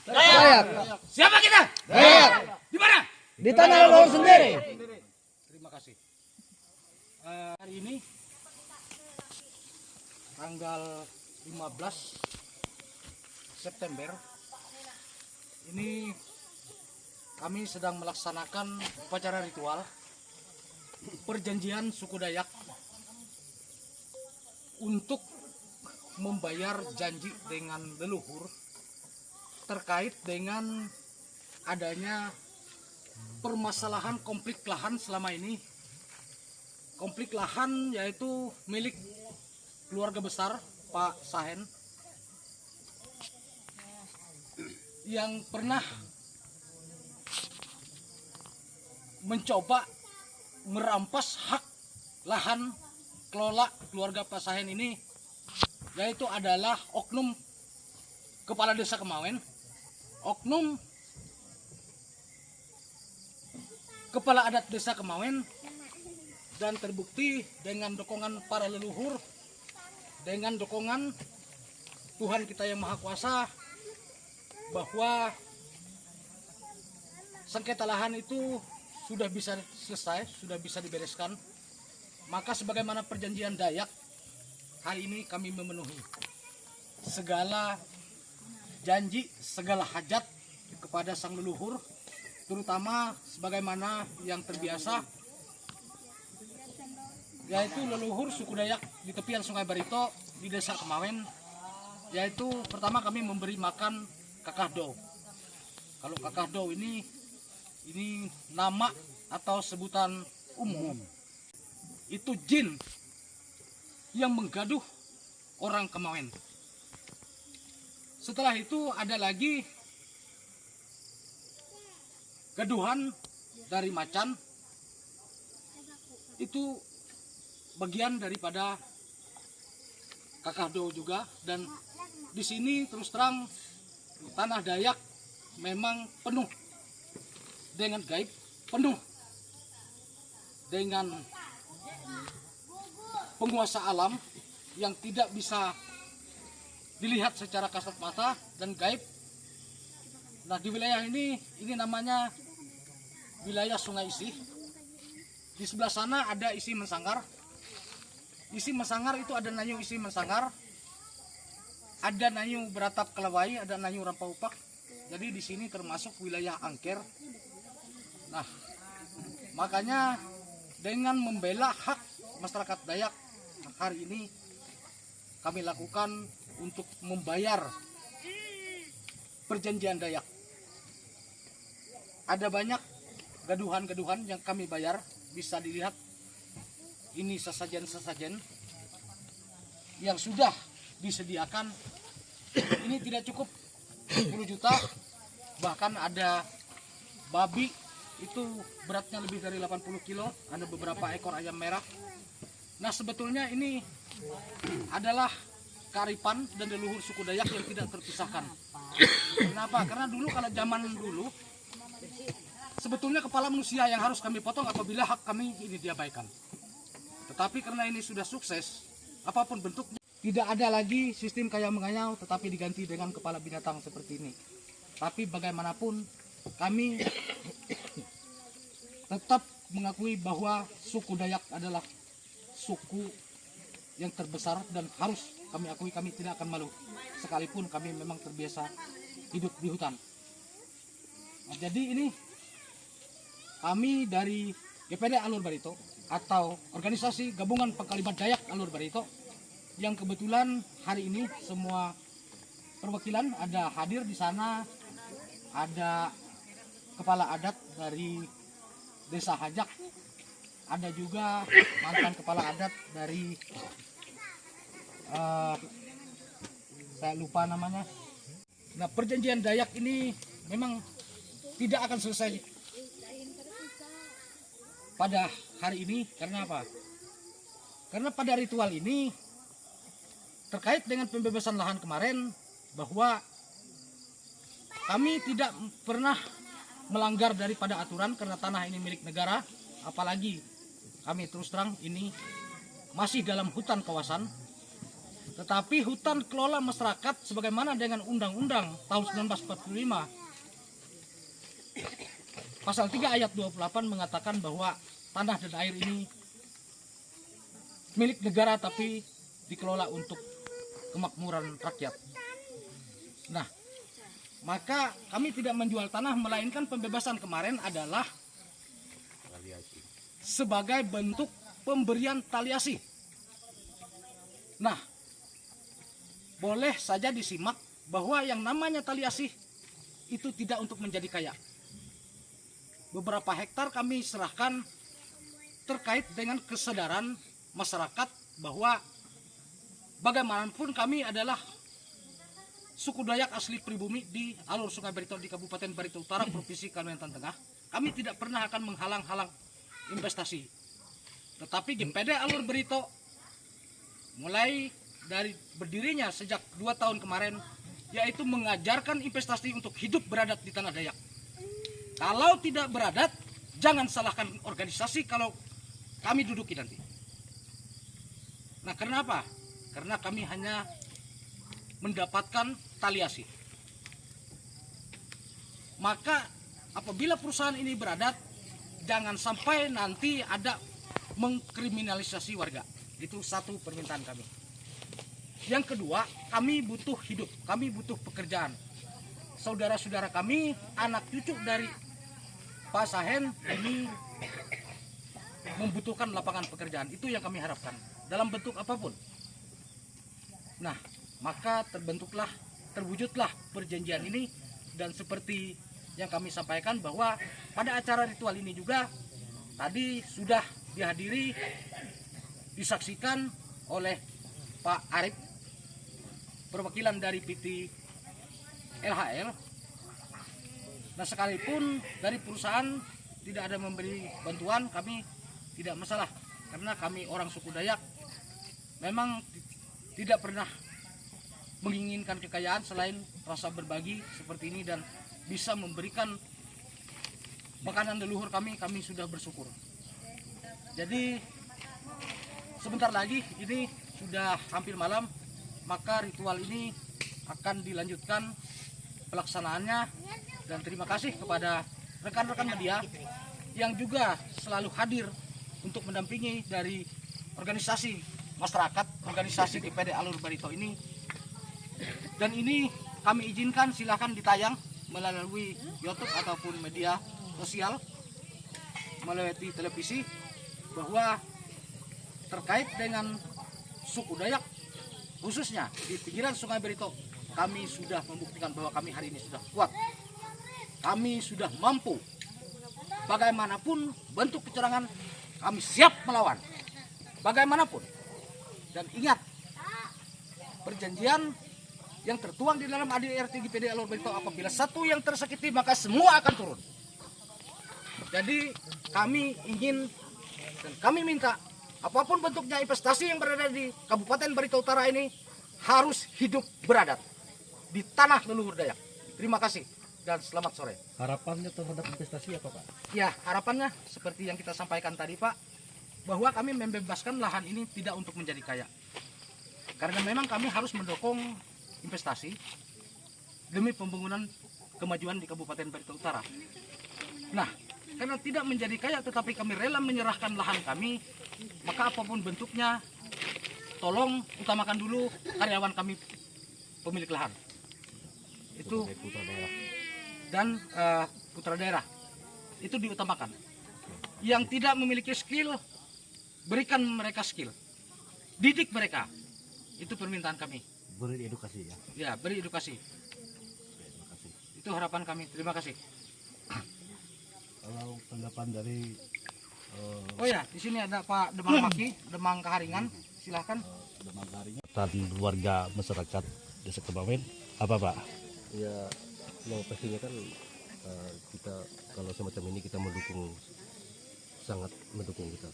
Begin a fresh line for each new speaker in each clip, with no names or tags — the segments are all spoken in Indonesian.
Dayak.
Siapa kita?
Dayak.
Di mana?
Di tanah leluhur sendiri.
Terima kasih. Hari ini tanggal 15 September ini kami sedang melaksanakan upacara ritual perjanjian suku Dayak untuk membayar janji dengan leluhur terkait dengan adanya permasalahan konflik lahan selama ini. Konflik lahan yaitu milik keluarga besar Pak Sahen yang pernah mencoba merampas hak lahan kelola keluarga Pak Sahen ini, yaitu adalah oknum kepala desa Kemawen, oknum kepala adat desa Kemawen, dan terbukti dengan dukungan para leluhur, dengan dukungan Tuhan kita yang Maha Kuasa, bahwa sengketa lahan itu sudah bisa selesai, sudah bisa dibereskan. Maka sebagaimana perjanjian Dayak, hari ini kami memenuhi segala janji, segala hajat kepada sang leluhur, terutama sebagaimana yang terbiasa, yaitu leluhur suku Dayak di tepian Sungai Barito di desa Kemawen, yaitu pertama kami memberi makan kakahdo. Kalau kakahdo ini nama atau sebutan umum. Itu jin yang menggaduh orang Kemawen. Setelah itu ada lagi gaduhan dari macan. Itu bagian daripada kakahdo juga, dan di sini terus terang tanah Dayak memang penuh dengan gaib, penuh dengan penguasa alam yang tidak bisa dilihat secara kasat mata dan gaib. Nah, di wilayah ini namanya wilayah Sungai Isih. Di sebelah sana ada Isi Mensanggar. Isi Mensanggar itu ada Nanyu Isi Mensanggar, ada Nanyu Beratap Kelawai, ada Nanyu Rampaupak. Jadi di sini termasuk wilayah Angker. Nah, makanya dengan membela hak masyarakat Dayak, hari ini kami lakukan untuk membayar perjanjian Dayak. Ada banyak gaduhan-gaduhan yang kami bayar, bisa dilihat ini sesajen-sesajen yang sudah disediakan. Ini tidak cukup 10 juta, bahkan ada babi itu beratnya lebih dari 80 kilo, ada beberapa ekor ayam merah. Nah, sebetulnya ini adalah kearifan dan leluhur suku Dayak yang tidak terpisahkan. Kenapa? Karena dulu, kalau zaman dulu, sebetulnya kepala manusia yang harus kami potong apabila hak kami ini diabaikan. Tetapi karena ini sudah sukses, apapun bentuknya, tidak ada lagi sistem kayau-mengayau, tetapi diganti dengan kepala binatang seperti ini. Tapi bagaimanapun kami tetap mengakui bahwa suku Dayak adalah suku yang terbesar dan harus kami akui, kami tidak akan malu sekalipun kami memang terbiasa hidup di hutan. Nah, jadi ini kami dari GPD Alur Barito atau Organisasi Gabungan Pangkaliban Dayak Alur Barito, yang kebetulan hari ini semua perwakilan ada hadir di sana. Ada kepala adat dari Desa Hajak, ada juga mantan kepala adat dari saya lupa namanya. Nah, perjanjian Dayak ini memang tidak akan selesai pada hari ini. Karena apa? Karena pada ritual ini terkait dengan pembebasan lahan kemarin, bahwa kami tidak pernah melanggar daripada aturan karena tanah ini milik negara. Apalagi kami terus terang ini masih dalam hutan kawasan. Tetapi hutan kelola masyarakat sebagaimana dengan Undang-Undang tahun 1945 pasal 3 ayat 28 mengatakan bahwa tanah dan air ini milik negara tapi dikelola untuk kemakmuran rakyat. Nah, maka kami tidak menjual tanah, melainkan pembebasan kemarin adalah sebagai bentuk pemberian taliasi. Nah, boleh saja disimak bahwa yang namanya taliasi itu tidak untuk menjadi kaya. Beberapa hektar kami serahkan terkait dengan kesadaran masyarakat bahwa bagaimanapun kami adalah suku Dayak asli pribumi di alur Sungai Barito di Kabupaten Barito Utara, Provinsi Kalimantan Tengah. Kami tidak pernah akan menghalang-halang investasi. Tetapi GPD Alur Barito mulai dari berdirinya sejak 2 tahun kemarin, yaitu mengajarkan investasi untuk hidup beradat di tanah Dayak. Kalau tidak beradat, jangan salahkan organisasi kalau kami duduki nanti. Nah, kenapa? Karena kami hanya mendapatkan taliasi. Maka apabila perusahaan ini beradat, jangan sampai nanti ada mengkriminalisasi warga. Itu satu permintaan kami. Yang kedua, kami butuh hidup, kami butuh pekerjaan. Saudara-saudara kami, anak cucu dari Pak Sahen ini membutuhkan lapangan pekerjaan. Itu yang kami harapkan dalam bentuk apapun. Nah, maka terwujudlah perjanjian ini, dan seperti yang kami sampaikan bahwa pada acara ritual ini juga tadi sudah dihadiri, disaksikan oleh Pak Arif, perwakilan dari PT LHL. Nah, sekalipun dari perusahaan tidak ada memberi bantuan, kami tidak masalah, karena kami orang suku Dayak memang tidak pernah menginginkan kekayaan selain rasa berbagi seperti ini, dan bisa memberikan makanan leluhur kami sudah bersyukur. Jadi sebentar lagi ini sudah hampir malam, maka ritual ini akan dilanjutkan pelaksanaannya, dan terima kasih kepada rekan-rekan media yang juga selalu hadir untuk mendampingi dari organisasi masyarakat, organisasi GPD Alur Barito ini. Dan ini kami izinkan silahkan ditayang melalui YouTube ataupun media sosial, melalui televisi, bahwa terkait dengan suku Dayak khususnya di pinggiran Sungai Barito, kami sudah membuktikan bahwa kami hari ini sudah kuat, kami sudah mampu. Bagaimanapun bentuk kecurangan, kami siap melawan bagaimanapun. Dan ingat, perjanjian yang tertuang di dalam ADRT GPD Alur Barito, apabila satu yang tersakiti maka semua akan turun. Jadi kami ingin dan kami minta, apapun bentuknya investasi yang berada di Kabupaten Barito Utara ini harus hidup beradat di tanah leluhur Dayak. Terima kasih dan selamat sore.
Harapannya terhadap investasi apa, Pak?
Ya, harapannya seperti yang kita sampaikan tadi, Pak, bahwa kami membebaskan lahan ini tidak untuk menjadi kaya. Karena memang kami harus mendukung investasi demi pembangunan kemajuan di Kabupaten Barito Utara. Nah, karena tidak menjadi kaya tetapi kami rela menyerahkan lahan kami, maka apapun bentuknya, tolong utamakan dulu karyawan kami pemilik lahan. Itu
Putra daerah.
dan putra daerah itu diutamakan. Yang tidak memiliki skill, berikan mereka skill, didik mereka. Itu permintaan kami.
Beri edukasi ya.
Ya, beri edukasi.
Terima kasih.
Itu harapan kami. Terima kasih.
Kalau tanggapan dari
Oh ya, di sini ada Pak Demang Maki, Demang Kaharingan. Silahkan.
Demang Harinya dan warga masyarakat Desa Kebawen apa, Pak?
Ya, yang pastinya kan kita kalau semacam ini kita mendukung, sangat mendukung kita,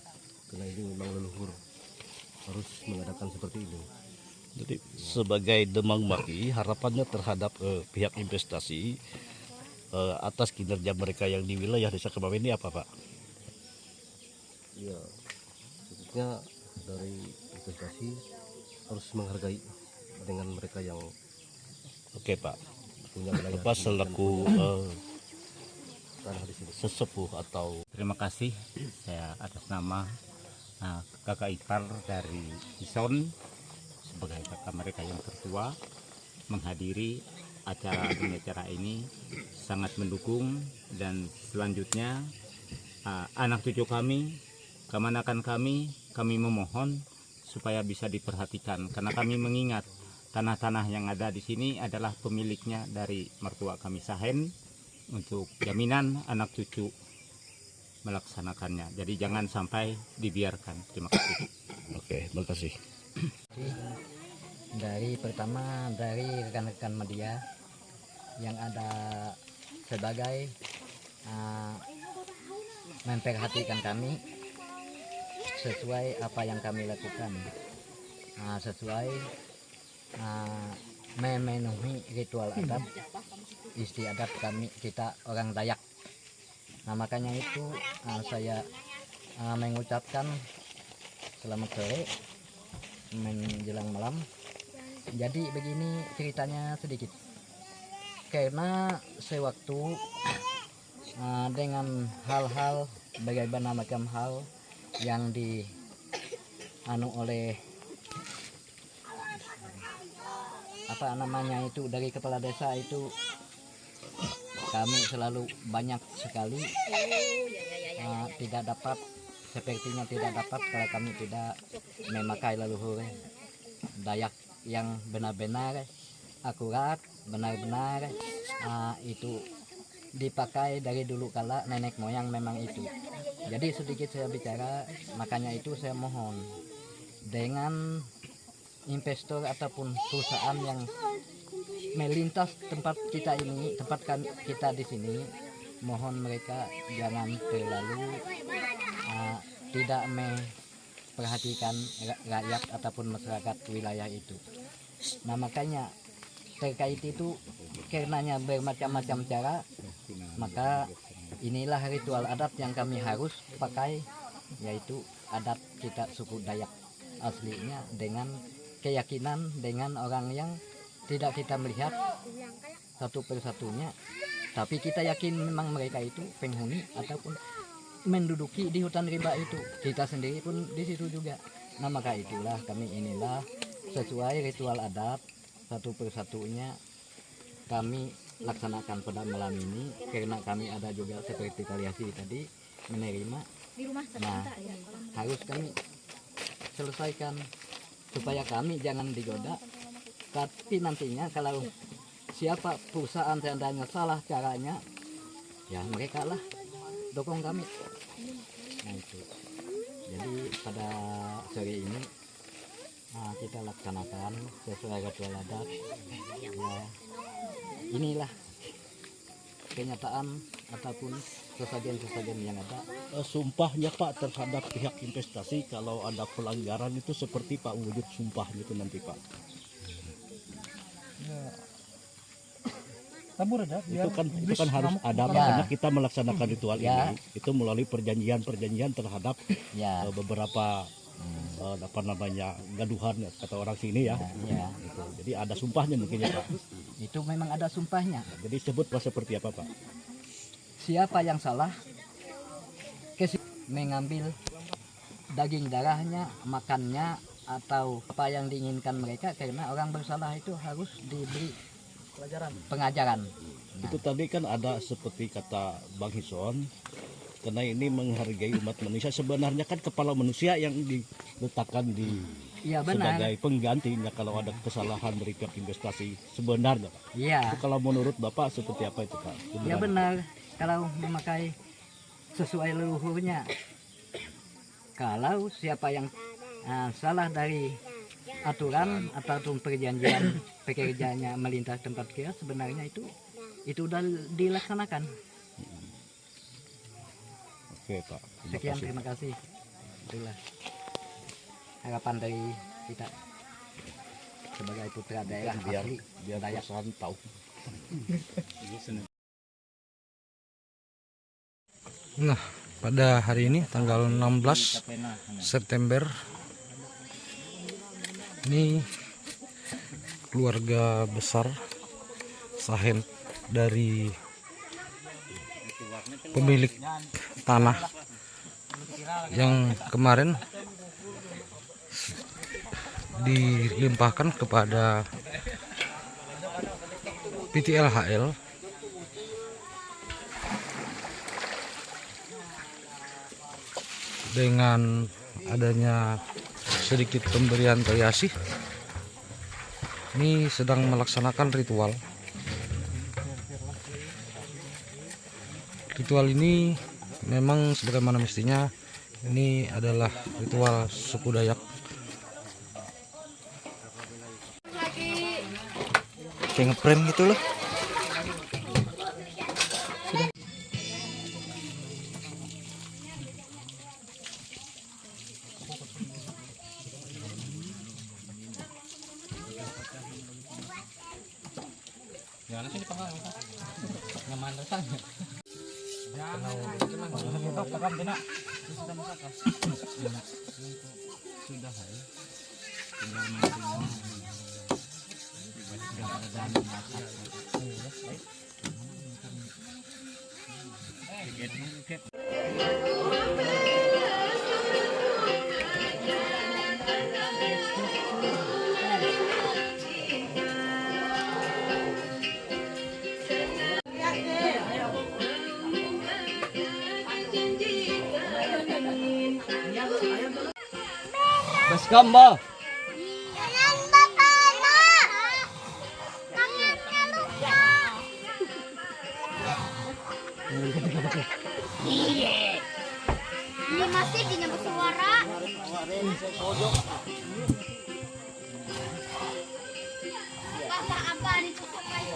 karena ini memang leluhur harus mengadakan seperti ini.
Jadi sebagai Demang Maki, harapannya terhadap pihak investasi atas kinerja mereka yang di wilayah Desa Kebawen ini apa, Pak?
Ya, khususnya dari investasi harus menghargai dengan mereka yang
Oke Pak.
punya wilayah
Bapak selaku
tanah di sini.
sesepuh atau
Terima kasih saya atas nama kakak ipar dari Ison sebagai kakak mereka yang tertua menghadiri acara ini sangat mendukung, dan selanjutnya anak cucu kami, kemanakan kami memohon supaya bisa diperhatikan karena kami mengingat tanah-tanah yang ada di sini adalah pemiliknya dari mertua kami Sahen, untuk jaminan anak cucu melaksanakannya. Jadi jangan sampai dibiarkan. Terima kasih.
Oke, terima kasih.
Dari pertama dari rekan-rekan media yang ada sebagai memperhatikan kami sesuai apa yang kami lakukan, sesuai memenuhi ritual adat istiadat kita orang Dayak. Nah makanya itu saya mengucapkan selamat sore menjelang malam. Jadi begini ceritanya sedikit, karena sewaktu dengan hal-hal bagaimana macam hal yang oleh apa namanya itu dari kepala desa itu, kami selalu banyak sekali tidak dapat, sepertinya tidak dapat kalau kami tidak memakai leluhur Dayak yang benar-benar akurat, benar-benar itu dipakai dari dulu kala nenek moyang memang itu. Jadi sedikit saya bicara, makanya itu saya mohon dengan investor ataupun perusahaan yang melintas tempat kita ini, tempat kita di sini, mohon mereka jangan terlalu tidak memperhatikan rakyat ataupun masyarakat wilayah itu. Nah makanya terkait itu, karenanya bermacam-macam cara, maka inilah ritual adat yang kami harus pakai, yaitu adat kita suku Dayak aslinya, dengan keyakinan, dengan orang yang tidak kita melihat satu persatunya, tapi kita yakin memang mereka itu penghuni ataupun menduduki di hutan rimba itu, kita sendiri pun di situ juga. Nah maka itulah kami inilah sesuai ritual adat satu persatunya kami laksanakan pada malam ini, karena kami ada juga seperti Kaliasi tadi menerima. Nah harus kami selesaikan supaya kami jangan digoda, tapi nantinya kalau siapa perusahaan seandainya salah caranya, ya mereka lah dukung kami. Nah itu, jadi pada sore ini kita laksanakan sesuai ritual adat. Ya, inilah kenyataan ataupun sesajen-sesajen yang ada.
Sumpahnya Pak terhadap pihak investasi kalau ada pelanggaran itu seperti Pak wujud sumpah gitu nanti Pak. Itu kan harus ada, makanya kita melaksanakan ritual ini itu melalui perjanjian terhadap beberapa apa namanya gaduhan kata orang sini ya. Gitu. Jadi ada sumpahnya mungkin ya Pak.
Itu memang ada sumpahnya.
Jadi sebut Pak seperti apa Pak?
Siapa yang salah mengambil daging darahnya, makannya, atau apa yang diinginkan mereka, karena orang bersalah itu harus diberi pengajaran.
Itu tadi kan ada seperti kata Bang Hison, karena ini menghargai umat manusia. Sebenarnya kan kepala manusia yang diletakkan di sebagai penggantinya kalau ada kesalahan dari pihak investasi sebenarnya Pak.
Iya.
Itu kalau menurut Bapak seperti apa itu Pak?
Ya benar, kalau memakai sesuai leluhurnya. Kalau siapa yang salah dari aturan ataupun perjanjian pekerjaannya melintas tempat kita, sebenarnya itu sudah dilaksanakan.
Oke Pak.
Sekian, terima kasih. Itulah harapan dari kita sebagai putra daerah asli
Dayak tahu.
Nah, pada hari ini tanggal 16 September ini keluarga besar Sahen dari pemilik tanah yang kemarin dilimpahkan kepada PT LHL dengan adanya sedikit pemberian toyasi. Ini sedang melaksanakan ritual. Ritual ini memang sebagaimana mestinya ini adalah ritual suku Dayak. Kayak ngeprem gitu loh.
Baskamba.
Ini masih di nyampe suara. Apa ditusuk lagi?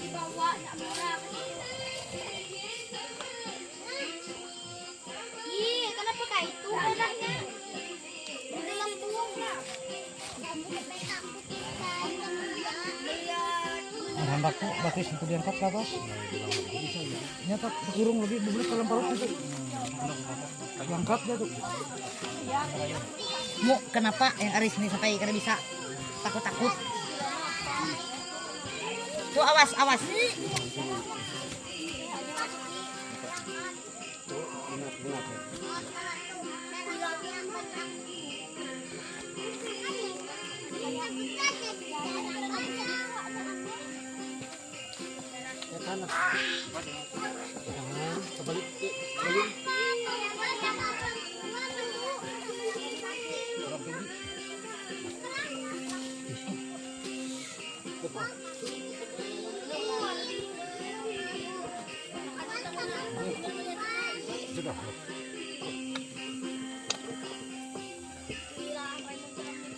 Dibawa ih, kenapa kayak itu anaknya? Udah lambung lah.
Handakku bagus itu diangkat ke atas. Nyata kurung lagi bebelit dalam parut itu. Diangkat dia tuh.
Mu, kenapa yang Aris nih sampai karena bisa takut-takut? Tuh awas, awas.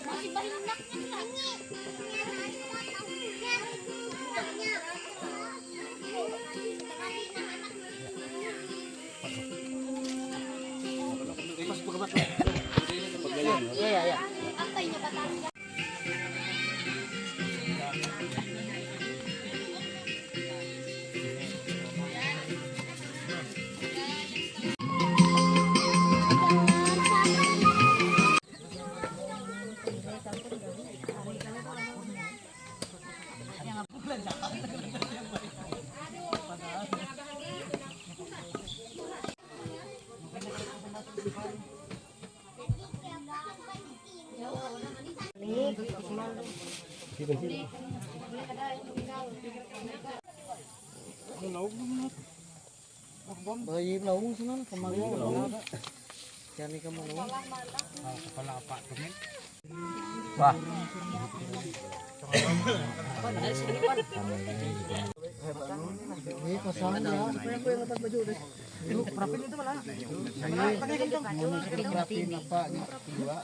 Masih banyaknya lagi.
Iya.
Apa ini batangnya?
Bayi laung sana kemarin. Cari kamu laung.
Wah.
Ini kosong ya. Supaya aku yang lepas baju deh. Lu perapin itu mana? Pakai kencang. Mau perapin apa nih? Kedua.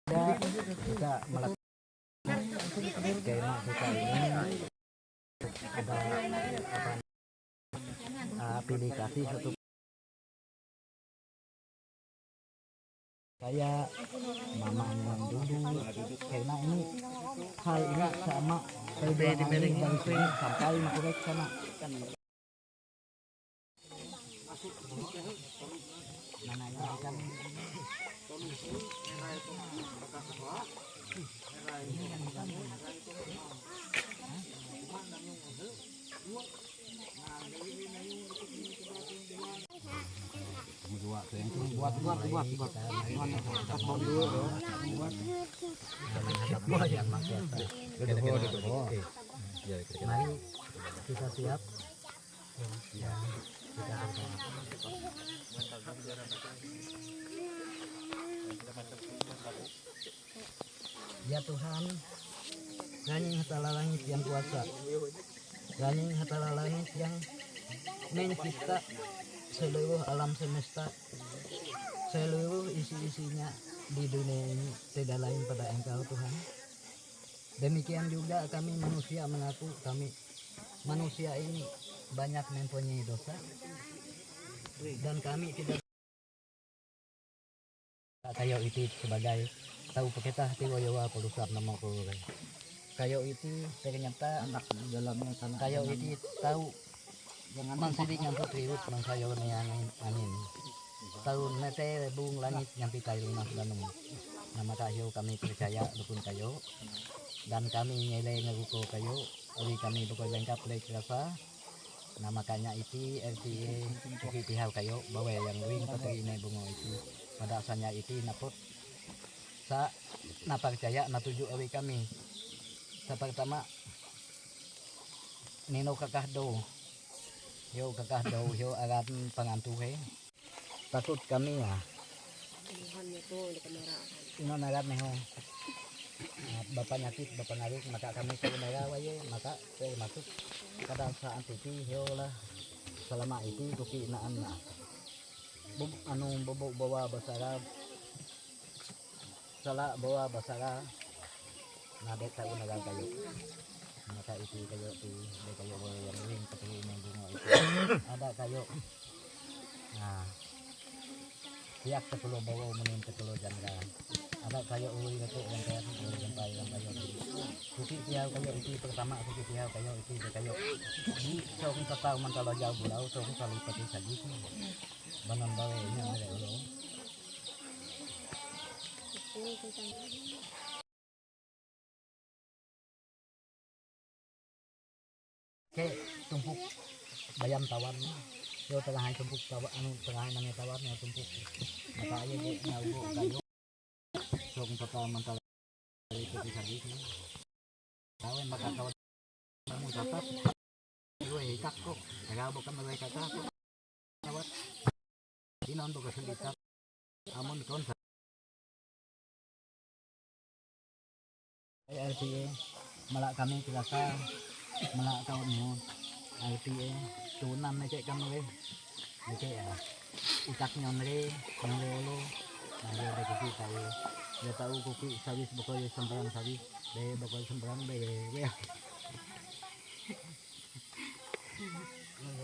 Jadi kita melakukan skema kita ini ada pilih kasih satu kayak mama yang dulu karena ini hal ini sama perjuangan ini dari sini sampai mereka sana mana yang akan buat mari kita siap ya kita akan ya Tuhan Ganying hatala langit yang kuasa Ganying hatala langit yang mencipta seluruh alam semesta, seluruh isi-isinya di dunia ini tidak lain pada Engkau Tuhan. Demikian juga kami manusia mengaku kami manusia ini banyak mempunyai dosa dan kami tidak kayo itu sebagai tahu peketah tiwayawa pelusar nama kurai. Kayo itu ternyata anak dalamnya kayo itu tahu mansidik yang putri ut nang kayo yang angin tahun nete bung langit yang pikai lunas danum nama kayo kami percaya dukun kayo dan kami nyele ngaruko kayo ori kami bukoy lengkap lek rasa nah makanya itu RTA pihak kayo bawa yang wing patri ini bungo itu pada asalnya itu napot sa napercaya natuju ori kami sa pertama nino kakahdo yo kakah daw yo alat pangantuhe takut kami ya ino nagat neho bapak nyakit bapak ngarik maka kami ke negara wayo maka saya masuk pada saat itu yo lah selama itu tuki naan na anu bobo bawa basara salah bawa basara nadet sa unagan kayo maka itu kayo di kayo yang ring ketemu bunga itu ada kayo nah tiap sepuluh bawa menin sepuluh jangka ada kayo uli itu yang kayak sampai yang kayo suki tiaw kayo itu pertama suki tiaw kayo itu di kayo di song tatau mantalo jauh bulau song salipati saji banan bawa ini ada ulo ke tumpuk bayam tawar yo tengah tumpuk tawar anu tengah nang tawar nya tumpuk maka ayo ge nyaugo kayo song total mental itu bisa gitu kawan maka kawan kamu dapat gue hikak kok enggak bukan mereka kok tawar ini untuk kesulitan amun kon RTA malah kami terasa melak tahun mo RTA tunan na cek kami cek ya itak nyonre lo nah dia ada kuki saya dia tahu kuki sawis bokoy sembarang sawis deh bokoy sembarang deh ya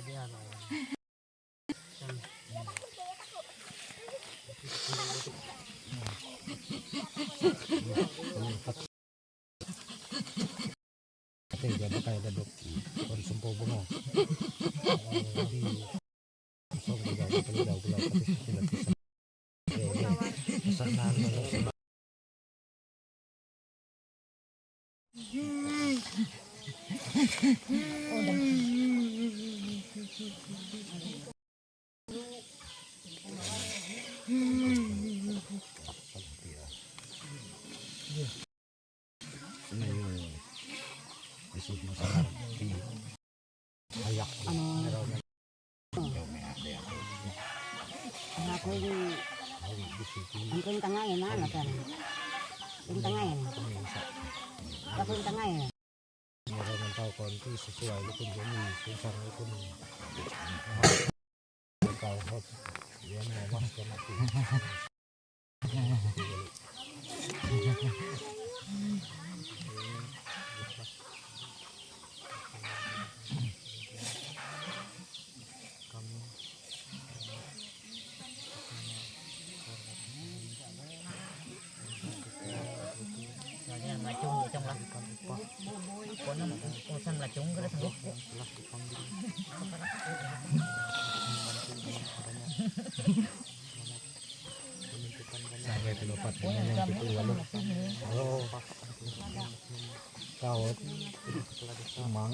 dia apa jadi kayak dadok konsumpo bungo di sok juga daw tapi sila sana
Aku ini angkung tengah ya mana kan? Angkung tengah ya. Angkung tengah ya.
Meron tahu konti sesuai lukun jami susah lukun kau hot yang mawas ke mati kami sampai pendapat yang itu lalu kalau kau emang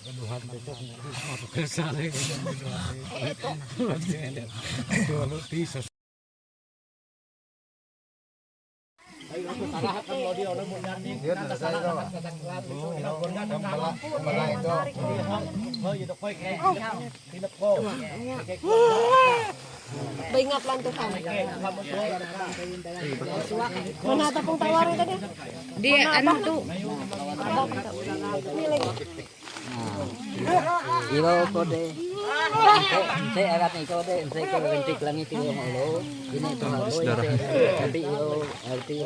keduhan besok masuk ke sana dulu bisa
Ingat lang Tuhan. Mana tapong tawarin tadi? Di ano to?
Ilo ko de. Saya arat ni ko de, saya ko rintik lang itu yang lo. Ini itu hal boy. Tapi ilo arti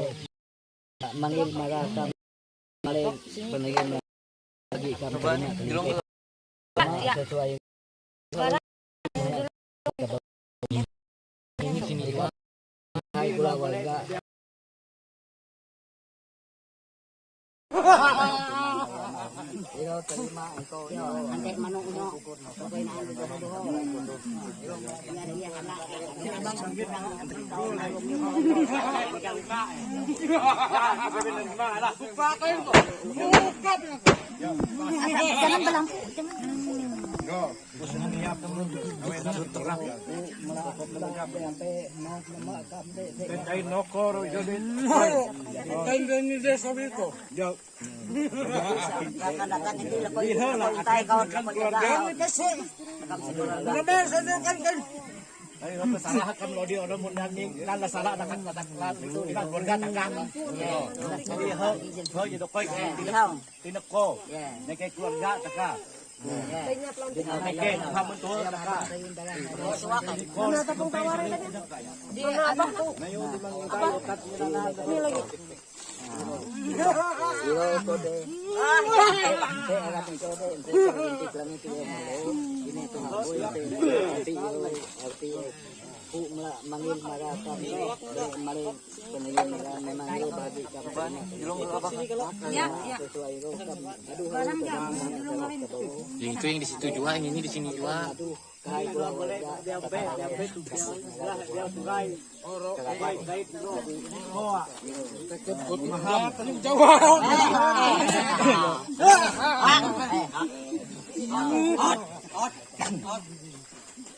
manggil marasa male penegin lagi kampanye sesuai ini sini hai gula warga ilo terima iko
Nanti manok nyo. Okay na ano doho. Jangan belampu. Mana tapong tawarin tadi? Di ano to? Ini lagi.
ilo ko de saya arat ni ko de saya ko rintik lang itu yang lo. Ini itu hal boy. Tapi ilo arti ku manggil marasa male penegin memang ilo bagi kampanye
Ya, ya.
sesuai ilo aduh
Barang jam.
Itu yang di situ juga, yang ini di sini juga.
kai gula warga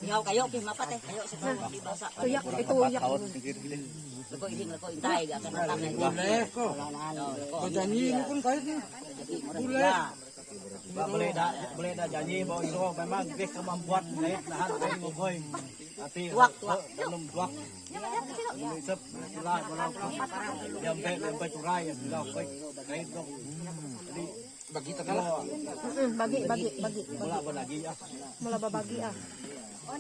Ikaw kayo mapat eh. Kayo sa dibasa. Tuyak itu yak. Leko iding leko intay gak akan datang lagi.
Kau janji ini pun kait nih.
boleh dah janji bahwa itu memang bisa membuat naik lahan dari mogoy. Tapi belum buat. Isep lah kalau sampai curai ya sudah kait dong. Jadi bagi terkalah.
Bagi.
Bola apa lagi ya?
Mula babagi ah. Ada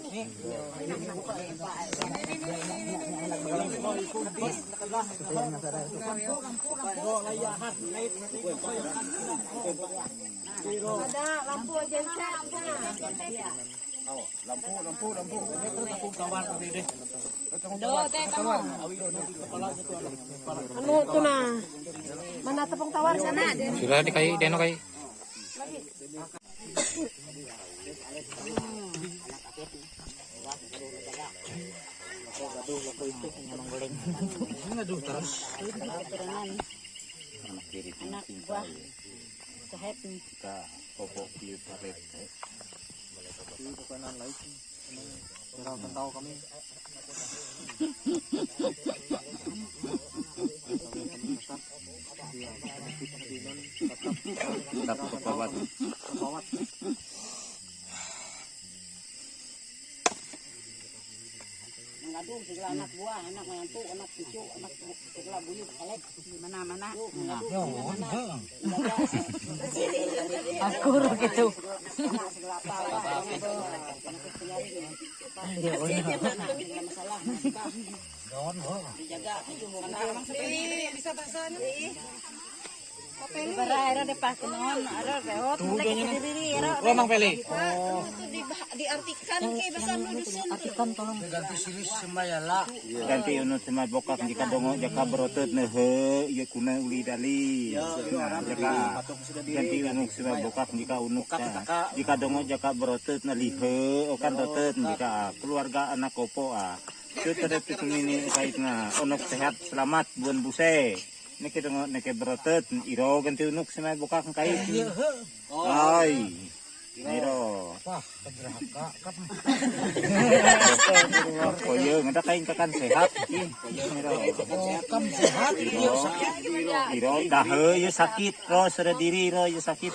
lampu aja
Lampu. Ini tawar tadi deh.
Ano ito na? Mana tapong tawar sana?
Sudah di kayu, deno kayu.
Anak buah kahit mengadu segala anak buah, anak menantu, anak cucu, anak segala buyut, elek mana-mana. Aku gitu. Anak segala apa? Masalah. Dijaga. Memang seperti itu yang bisa bahasanya. Para era de pas non, ara reot, diri era.
Oh, Mang Pele.
Diartikan kay basa no dusun.
Artikan tolong.
Ganti silis semayala.
Ganti unut sama bokak jika dongo jaka berotot nehe ya kuna uli dali. Jaka ganti unuk sama bokak jika unuk jika dongo jaka berotot nalihe okan rotot jika keluarga anak kopo itu tadi ini kaitna unuk sehat selamat buan buse. Neke dongo neke berotot iro ganti unuk sama bokak kait. Ay. Iro. Koyo ngada kain kakan sehat ih.
Kam sehat.
Iro dahe ye sakit ro sere diri ro ye sakit.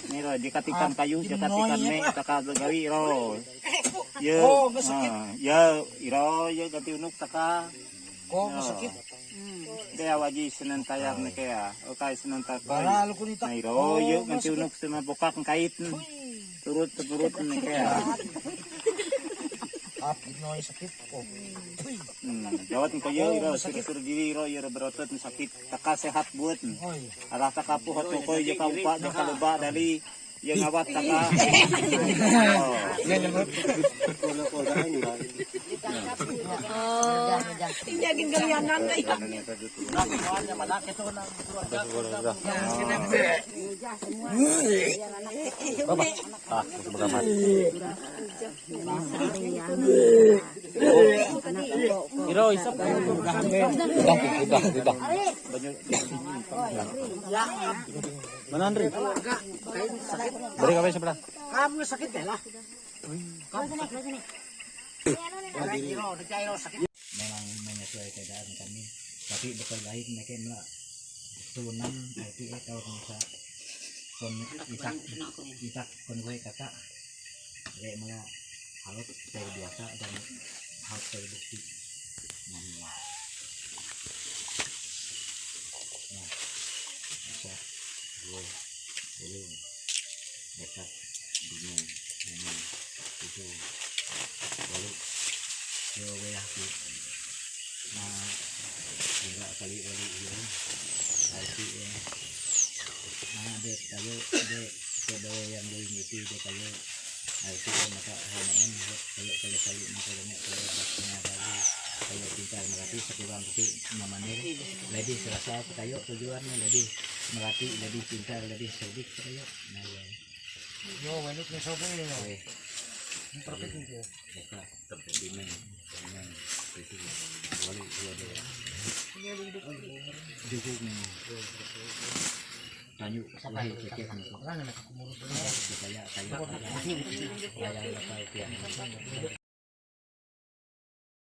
Niro dikatikan kayu dikatikan me taka gawi ro. Ye. Ya iro ye ganti unuk taka.
Kok sakit?
Kaya waji senen tayar ne kaya. Okay senen
Para
tayar.
lu kunita.
Niro ye ganti unuk sama bokak kait. Turut ne kaya.
Noy sakit ko.
Jawat ko yo iro sur diri iro iro berotot sakit taka sehat buat. Arah taka po hato ko yo ka upa yo ka luba dali yo ngawat taka.
Jagin galianan kay.
Iro isap Manandri. Beri kami sebelah.
Kamu sakit deh lah.
Memang menyesuai keadaan kami, tapi betul lain mereka nak tunan nanti kalau bisa kon isak kon gue kata kayak malah halut saya biasa dan halut terbukti. Nah, bisa gue belum dekat dunia ini itu lalu yo aku nah enggak kali wali ini arti nah dek kalau dek kedua yang lebih itu dek kalau arti maka hanya kalau kali maka banyak kalau baknya kali kalau cinta melatih sekurang itu namanya lebih serasa kayo tujuannya lebih melatih lebih cinta lebih sedih kayo nah ya
Yo, wenuk ni sopo ni. Perfect ni ko.
Eka terpedimen dengan itu wali dua dukung tanyu lahi cekek supaya kayak